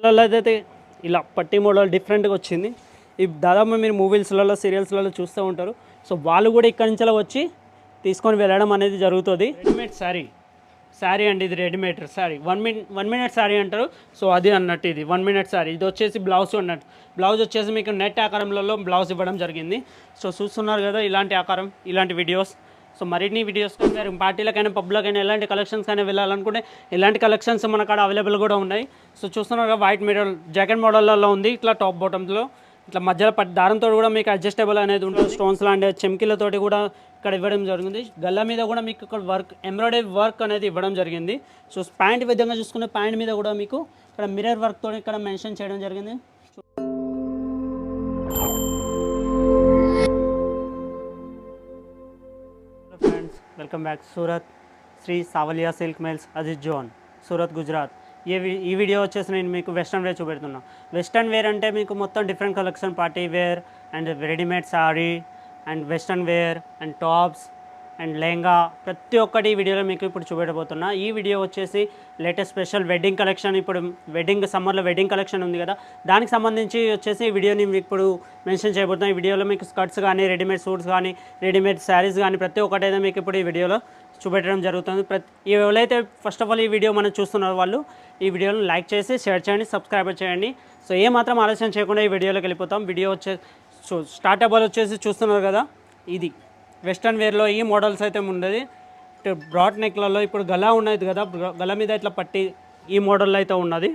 పిల్లల్లో అయితే ఇలా పట్టి మోడల్ డిఫరెంట్గా వచ్చింది. ఈ దాదాపు మీరు మూవీస్లలో సీరియల్స్లలో చూస్తూ ఉంటారు. సో వాళ్ళు కూడా ఇక్కడి నుంచి వచ్చి తీసుకొని వెళ్ళడం అనేది జరుగుతుంది. రెడీమేడ్ శారీ అండి, ఇది readymade sari. One minute sari అంటారు. సో అది అన్నట్టు ఇది 1 మినిట్ శారీ. ఇది వచ్చేసి బ్లౌజ్ అన్నట్టు. బ్లౌజ్ వచ్చేసి మీకు నెట్ ఆకారంలో బ్లౌజ్ ఇవ్వడం జరిగింది. సో చూస్తున్నారు కదా ఇలాంటి ఆకారం, ఇలాంటి వీడియోస్. సో మరిన్ని వీడియోస్ మీరు పార్టీలకైనా పబ్లకైనా ఎలాంటి కలెక్షన్స్ అయినా వెళ్ళాలనుకుంటే ఇలాంటి కలెక్షన్స్ మన కాడ అవైలబుల్ కూడా ఉన్నాయి. సో చూస్తున్నారు వైట్ మెటీరియల్ జాకెట్ మోడల్లో ఉంది. ఇట్లా టాప్ బాటమ్స్లో ఇట్లా మధ్యలో దారంతో కూడా మీకు అడ్జస్టబుల్ అనేది ఉంటుంది. స్టోన్స్ లాంటి చెమ్కిలతోటి కూడా ఇక్కడ ఇవ్వడం జరిగింది. గల్ల మీద కూడా మీకు ఇక్కడ వర్క్, ఎంబ్రాయిడరీ వర్క్ అనేది ఇవ్వడం జరిగింది. సో ప్యాంట్ విధంగా చూసుకునే ప్యాంట్ మీద కూడా మీకు ఇక్కడ మిర్రర్ వర్క్ తోటి ఇక్కడ మెన్షన్ చేయడం జరిగింది. Friends, welcome back. Surat Shri Savaliya silk mills, Ajit zone, Surat, Gujarat. ఈ వీడియో వచ్చేసి నేను మీకు వెస్ట్రన్ వేర్ చూపెడుతున్నా. వెస్ట్రన్ వేర్ అంటే మీకు మొత్తం different collection, party wear and readymade sari and western wear and tops and lehenga, ప్రతి ఒక్కటి ఈ వీడియోలో మీకు ఇప్పుడు చూపెట్టబోతున్నా. ఈ వీడియో వచ్చేసి లేటెస్ట్ స్పెషల్ వెడ్డింగ్ కలెక్షన్. ఇప్పుడు సమ్మర్లో వెడ్డింగ్ కలెక్షన్ ఉంది కదా, దానికి సంబంధించి వచ్చేసి ఈ వీడియోని ఇప్పుడు మెన్షన్ చేయబోతున్నాను. ఈ వీడియోలో మీకు స్కర్ట్స్ కానీ, రెడీమేడ్ సూట్స్ కానీ, రెడీమేడ్ శారీస్ కానీ ప్రతి ఒక్కటి అయితే మీకు ఇప్పుడు ఈ వీడియోలో చూపెట్టడం జరుగుతుంది. ఎవరైతే ఫస్ట్ ఆఫ్ ఆల్ ఈ వీడియో మనం చూస్తున్నారో వాళ్ళు ఈ వీడియోని లైక్ చేసి షేర్ చేయండి, సబ్స్క్రైబ్ చేయండి. సో ఏమాత్రం ఆలోచన చేయకుండా ఈ వీడియోలోకి వెళ్ళిపోతాం. వీడియో స్టార్టబుల్ వచ్చేసి చూస్తున్నారు కదా, ఇది వెస్ట్రన్ వేర్లో ఈ మోడల్స్ అయితే ఉండేది. బ్రాడ్ నెక్లలో ఇప్పుడు గలా ఉన్నది కదా, గల మీద ఇట్లా పట్టి ఈ మోడల్లో అయితే ఉన్నది.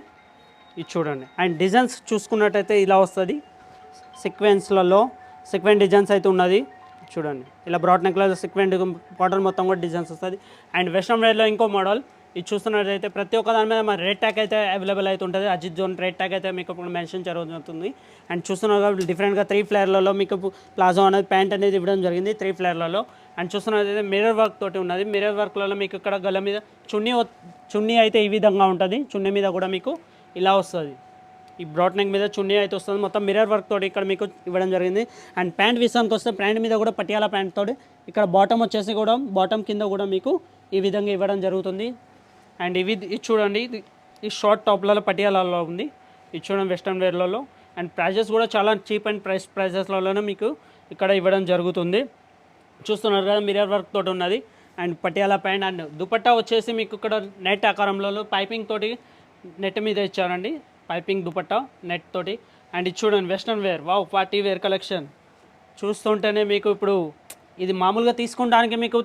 ఇది చూడండి. అండ్ డిజైన్స్ చూసుకున్నట్టయితే ఇలా వస్తుంది. సీక్వెన్స్ డిజైన్స్ అయితే ఉన్నది. చూడండి, ఇలా బ్రాడ్ నెక్లో సీక్వెంట్ బార్డర్ మొత్తం కూడా డిజైన్స్ వస్తుంది. అండ్ వెస్ట్రన్ వేర్లో ఇంకో మోడల్ ఇది చూస్తున్నట్టయితే ప్రతి ఒక్క దాని మీద మన రేట్ ట్యాగ్ అయితే అవైలబుల్ అయితే ఉంటుంది. అజిత్ జోన్ రేట్ ట్యాగ్ అయితే మీకు ఇప్పుడు మెన్షన్ జరుగుతుంది. అండ్ చూస్తున్నారు డిఫరెంట్గా 3 ఫ్లేర్లలో మీకు ప్లాజో అనేది ప్యాంట్ అనేది ఇవ్వడం జరిగింది 3 ఫ్లేర్లలో. అండ్ చూస్తున్నట్టయితే మిర్రర్ వర్క్ తోటి ఉన్నది. మిర్రర్ వర్క్లలో మీకు ఇక్కడ గల మీద చున్నీ అయితే ఈ విధంగా ఉంటుంది. చున్నీ మీద కూడా మీకు ఇలా వస్తుంది. ఈ బ్రాడ్ నెక్ మీద చున్నీ అయితే వస్తుంది. మొత్తం మిర్రర్ వర్క్ తోటి ఇక్కడ మీకు ఇవ్వడం జరిగింది. అండ్ ప్యాంట్ విషయానికి వస్తే ప్యాంట్ మీద కూడా పటియాలా ప్యాంట్ తోటి ఇక్కడ బాటమ్ వచ్చేసి కూడా బాటమ్ కింద కూడా మీకు ఈ విధంగా ఇవ్వడం జరుగుతుంది. అండ్ ఇది చూడండి, ఈ షార్ట్ టాప్లలో పటియాలలో ఉంది. ఇది చూడండి వెస్ట్రన్ వేర్లలో. అండ్ ప్రైజెస్ కూడా చాలా చీప్ అండ్ ప్రైజెస్లలోనే మీకు ఇక్కడ ఇవ్వడం జరుగుతుంది. చూస్తున్నారు కదా మిర్రర్ వర్క్ తోటి ఉన్నది. And Patiala pant and dupatta వచ్చేసి మీకు ఇక్కడ నెట్ ఆకారంలో పైపింగ్ తోటి నెట్ మీద ఇచ్చారండి. పైపింగ్ దుపట్టా నెట్ తోటి. అండ్ ఇది చూడండి western wear, wow, party wear collection. చూస్తుంటేనే మీకు ఇప్పుడు ఇది మామూలుగా తీసుకోవడానికి మీకు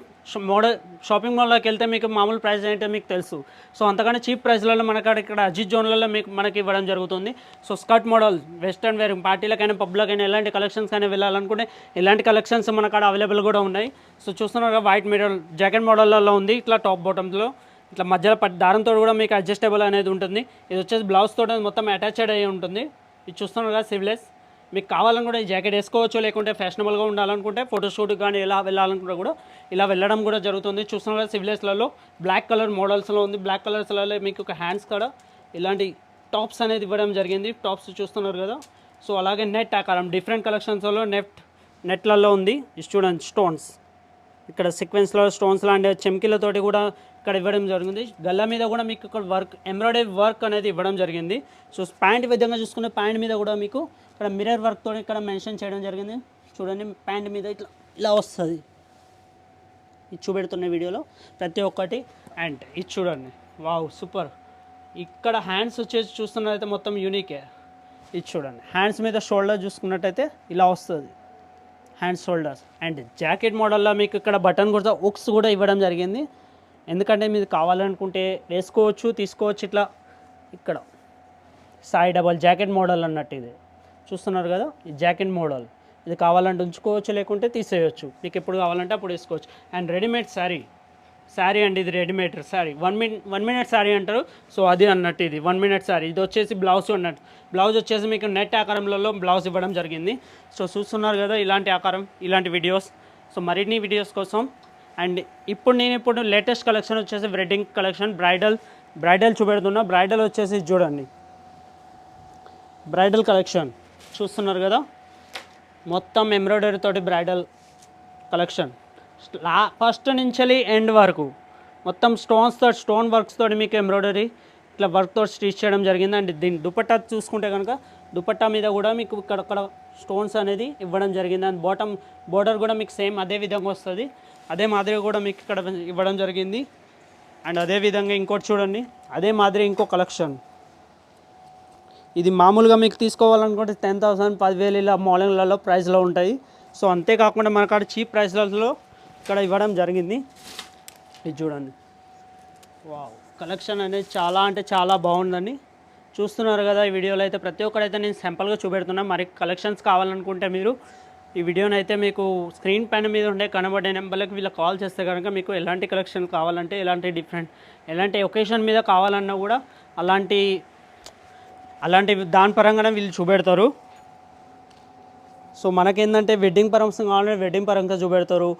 షాపింగ్ మాల్లోకి వెళ్తే మీకు మామూలు ప్రైస్ ఏంటో మీకు తెలుసు. సో అంతకన్నా చీప్ ప్రైస్లలో మనకు ఇక్కడ అజిత్ జోన్లలో మనకి ఇవ్వడం జరుగుతుంది. So skirt model western wear పార్టీలకైనా పబ్లకైనా ఎలాంటి కలెక్షన్స్ అయినా వెళ్ళాలనుకుంటే ఇలాంటి కలెక్షన్స్ మన కాడ అవైలబుల్ కూడా ఉన్నాయి. సో చూస్తున్నారు వైట్ మెటీరియల్ జాకెట్ మోడల్లో ఉంది. ఇట్లా టాప్ బాటమ్స్లో ఇట్లా మధ్యలో దారంతో కూడా మీకు అడ్జస్టబుల్ అనేది ఉంటుంది. ఇది వచ్చేసి బ్లౌజ్ తోటి మొత్తం అటాచ్డ్ అయ్యి ఉంటుంది. ఇది చూస్తున్నారు కదా సివ్లెస్. మీకు కావాలని కూడా ఈ జాకెట్ వేసుకోవచ్చు, లేకుంటే ఫ్యాషనబుల్గా ఉండాలనుకుంటే ఫోటోషూట్ కానీ ఎలా వెళ్ళాలనుకుంటే కూడా ఇలా వెళ్ళడం కూడా జరుగుతుంది. చూస్తున్నారు సివ్లెస్లలో బ్లాక్ కలర్ మోడల్స్లో ఉంది. బ్లాక్ కలర్స్లలో మీకు ఒక హ్యాండ్స్ కూడా ఇలాంటి టాప్స్ అనేది ఇవ్వడం జరిగింది. టాప్స్ చూస్తున్నారు కదా. సో అలాగే నెట్ ఆకారం డిఫరెంట్ కలెక్షన్స్లో నెట్లలో ఉంది. చూడండి స్టోన్స్, ఇక్కడ సీక్వెన్స్లో స్టోన్స్ లాంటి చెమ్కిలతోటి కూడా ఇక్కడ ఇవ్వడం జరిగింది. గల్ల మీద కూడా మీకు ఇక్కడ వర్క్, ఎంబ్రాయిడరీ వర్క్ అనేది ఇవ్వడం జరిగింది. సో ప్యాంట్ విధంగా చూసుకునే ప్యాంట్ మీద కూడా మీకు ఇక్కడ మిర్రర్ వర్క్ తోటి ఇక్కడ మెన్షన్ చేయడం జరిగింది. చూడండి ప్యాంట్ మీద ఇలా వస్తుంది. ఇది చూపెడుతున్న వీడియోలో ప్రతి ఒక్కటి. అండ్ ఇది చూడండి, వావ్, సూపర్. ఇక్కడ హ్యాండ్స్ వచ్చేసి చూస్తున్నట్టయితే మొత్తం యూనికే. ఇది చూడండి హ్యాండ్స్ మీద షోల్డర్ చూసుకున్నట్టయితే ఇలా వస్తుంది, హ్యాండ్స్ షోల్డర్స్. అండ్ జాకెట్ మోడల్లో మీకు ఇక్కడ బటన్ కూడా ఉక్స్ కూడా ఇవ్వడం జరిగింది. ఎందుకంటే మీరు కావాలనుకుంటే వేసుకోవచ్చు, తీసుకోవచ్చు. ఇట్లా ఇక్కడ సాయి డబల్ జాకెట్ మోడల్ అన్నట్టు ఇది చూస్తున్నారు కదా, ఈ జాకెట్ మోడల్. ఇది కావాలంటే ఉంచుకోవచ్చు, లేకుంటే తీసేయచ్చు. మీకు ఎప్పుడు కావాలంటే అప్పుడు వేసుకోవచ్చు. అండ్ రెడీమేడ్ శారీ అండి, ఇది readymade sari. One minute sari అంటారు. సో అది అన్నట్టు ఇది 1 మినిట్ శారీ. ఇది వచ్చేసి బ్లౌజ్ అన్నట్టు. బ్లౌజ్ వచ్చేసి మీకు నెట్ ఆకారంలో బ్లౌజ్ ఇవ్వడం జరిగింది. సో చూస్తున్నారు కదా ఇలాంటి ఆకారం, ఇలాంటి వీడియోస్. సో మరిన్ని వీడియోస్ కోసం. అండ్ ఇప్పుడు లేటెస్ట్ కలెక్షన్ వచ్చేసి వెడ్డింగ్ కలెక్షన్, బ్రైడల్ చూపెడుతున్నా. బ్రైడల్ వచ్చేసి చూడండి, బ్రైడల్ కలెక్షన్ చూస్తున్నారు కదా, మొత్తం ఎంబ్రాయిడరీ తోటి బ్రైడల్ కలెక్షన్. ఫస్ట్ నుంచి ఎండ్ వరకు మొత్తం స్టోన్ వర్క్స్ తోటి మీకు ఎంబ్రాయిడరీ ఇట్లా వర్క్తో స్టిచ్ చేయడం జరిగింది. అండ్ దీని దుపట్టా చూసుకుంటే కనుక దుపట్టా మీద కూడా మీకు ఇక్కడ స్టోన్స్ అనేది ఇవ్వడం జరిగింది. అండ్ బాటమ్ బోర్డర్ కూడా మీకు సేమ్ అదే విధంగా వస్తుంది. అదే మాదిరిగా కూడా మీకు ఇక్కడ ఇవ్వడం జరిగింది. అండ్ అదే విధంగా ఇంకోటి చూడండి, అదే మాదిరి ఇంకో కలెక్షన్. ఇది మామూలుగా మీకు తీసుకోవాలనుకుంటే 10,000 10,000 ఇలా మోడల్లలో ప్రైస్లో ఉంటాయి. సో అంతేకాకుండా మన కాడ చీప్ ప్రైస్లలో ఇక్కడ ఇవ్వడం జరిగింది. ఇది చూడండి, వావ్, కలెక్షన్ అనేది చాలా అంటే చాలా బాగుందండి. చూస్తున్నారు కదా ఈ వీడియోలో అయితే ప్రతి ఒక్కరైతే నేను సింపుల్గా చూపెడుతున్నా. మరి కలెక్షన్స్ కావాలనుకుంటే మీరు ఈ వీడియోని అయితే మీకు స్క్రీన్ పైన మీద ఉండే కనబడే నెంబర్లకు వీళ్ళకి కాల్ చేస్తే కనుక మీకు ఎలాంటి కలెక్షన్ కావాలంటే ఎలాంటి ఒకేషన్ మీద కావాలన్నా కూడా అలాంటి దాని పరంగానే వీళ్ళు చూపెడతారు. సో మనకేంటంటే వెడ్డింగ్ పరంగా కావాలంటే వెడ్డింగ్ పరంగా చూపెడతారు.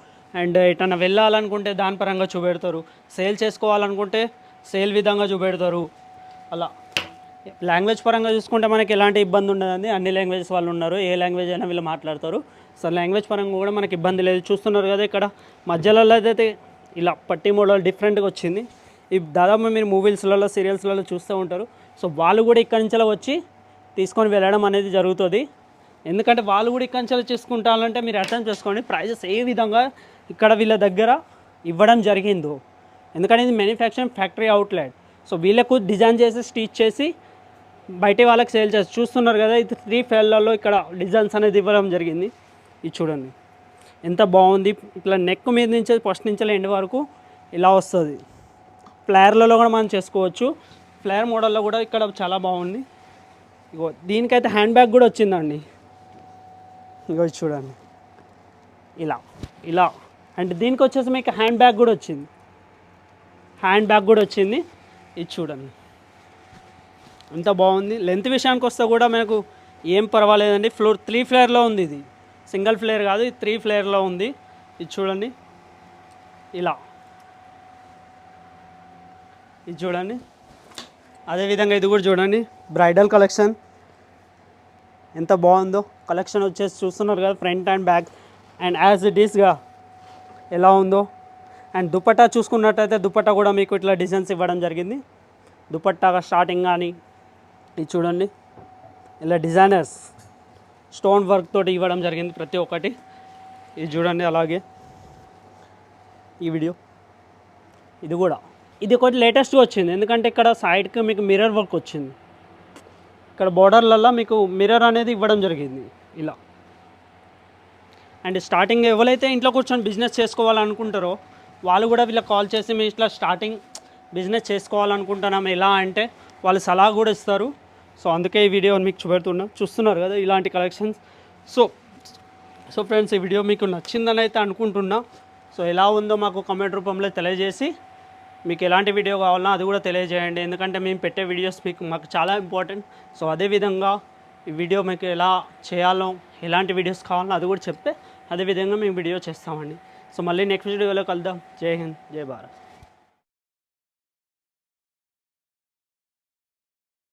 అండ్ ఎటన్నా వెళ్ళాలనుకుంటే దాని పరంగా చూపెడతారు. సేల్ చేసుకోవాలనుకుంటే సేల్ విధంగా చూపెడతారు. అలా లాంగ్వేజ్ పరంగా చూసుకుంటే మనకి ఎలాంటి ఇబ్బంది ఉండదండి. అన్ని లాంగ్వేజెస్ వాళ్ళు ఉన్నారు, ఏ లాంగ్వేజ్ అయినా వీళ్ళు మాట్లాడతారు. సో లాంగ్వేజ్ పరంగా కూడా మనకి ఇబ్బంది లేదు. చూస్తున్నారు కదా ఇక్కడ మధ్యలో అయితే ఇలా పట్టి మోడల్ డిఫరెంట్గా వచ్చింది. ఈ దాదాపు మీరు మూవీస్లలో సీరియల్స్లలో చూస్తూ ఉంటారు. సో వాళ్ళు కూడా ఇక్కడి నుంచి వచ్చి తీసుకొని వెళ్ళడం అనేది జరుగుతుంది. ఎందుకంటే వాళ్ళు కూడా ఇక్కడి నుంచి చేసుకుంటారంటే మీరు అర్థం చేసుకోండి ప్రైజెస్ ఏ విధంగా ఇక్కడ వీళ్ళ దగ్గర ఇవ్వడం జరిగిందో. ఎందుకంటే ఇది మ్యానుఫ్యాక్చరింగ్ ఫ్యాక్టరీ అవుట్లెట్. సో వీళ్ళకు డిజైన్ చేసి స్టిచ్ చేసి బయట వాళ్ళకి సేల్ చేసి చూస్తున్నారు కదా. ఇది 3 ఫ్లేర్లలో ఇక్కడ డిజైన్స్ అనేది ఇవ్వడం జరిగింది. ఇది చూడండి ఎంత బాగుంది. ఇట్లా నెక్ మీద నుంచి ఫస్ట్ నుంచి ఎండ్ వరకు ఇలా వస్తుంది. ఫ్లేర్లలో కూడా మనం చేసుకోవచ్చు. ఫ్లేర్ మోడల్లో కూడా ఇక్కడ చాలా బాగుంది. ఇగో దీనికైతే హ్యాండ్ బ్యాగ్ కూడా వచ్చిందండి. ఇగో చూడండి ఇలా అండ్ దీనికి వచ్చేసి మీకు హ్యాండ్ బ్యాగ్ కూడా వచ్చింది. ఇది చూడండి ఎంత బాగుంది. లెంత్ విషయానికి వస్తే కూడా మనకు ఏం పర్వాలేదండి. 3 ఫ్లేర్లో ఉంది. ఇది సింగిల్ ఫ్లేర్ కాదు, ఇది 3 ఫ్లేర్లో ఉంది. ఇది చూడండి ఇది చూడండి. అదేవిధంగా ఇది కూడా చూడండి, బ్రైడల్ కలెక్షన్ ఎంత బాగుందో. కలెక్షన్ వచ్చేసి చూస్తున్నారు కదా, front and back and as it ఈస్గా ఎలా ఉందో. అండ్ దుపట్టా చూసుకున్నట్టయితే దుపట్టా కూడా మీకు ఇట్లా డిజైన్స్ ఇవ్వడం జరిగింది. దుపట్టా స్టార్టింగ్ కానీ ఇది చూడండి ఇలా డిజైనర్స్ స్టోన్ వర్క్ తోటి ఇవ్వడం జరిగింది ప్రతి ఒక్కటి. ఇది చూడండి. అలాగే ఈ వీడియో ఇది ఒకటి లేటెస్ట్గా వచ్చింది. ఎందుకంటే ఇక్కడ సైడ్కి మీకు మిర్రర్ వర్క్ వచ్చింది. ఇక్కడ బోర్డర్లలో మీకు మిర్రర్ అనేది ఇవ్వడం జరిగింది ఇలా. అండ్ స్టార్టింగ్ ఎవరైతే ఇంట్లో కూర్చొని బిజినెస్ చేసుకోవాలనుకుంటారో వాళ్ళు కూడా వీళ్ళకి కాల్ చేసి మేము ఇట్లా స్టార్టింగ్ బిజినెస్ చేసుకోవాలనుకుంటున్నాం ఎలా అంటే వాళ్ళు సలహా కూడా ఇస్తారు. సో అందుకే ఈ వీడియో మీకు చూస్తున్నారు కదా ఇలాంటి కలెక్షన్స్. సో ఫ్రెండ్స్, ఈ వీడియో మీకు నచ్చిందని అయితే అనుకుంటున్నా. సో ఎలా ఉందో మాకు కామెంట్ రూపంలో తెలియజేసి మీకు ఎలాంటి వీడియో కావాలన్నా అది కూడా తెలియజేయండి. ఎందుకంటే మేము పెట్టే వీడియోస్ మాకు చాలా ఇంపార్టెంట్. సో అదేవిధంగా ఈ వీడియో మీకు ఎలా చేయాలో ఎలాంటి వీడియోస్ కావాలో అది కూడా చెప్తే అదేవిధంగా మేము వీడియో చేస్తామండి. సో మళ్ళీ నెక్స్ట్ వీడియోలో కలుద్దాం. జై హింద్, జై భారత్.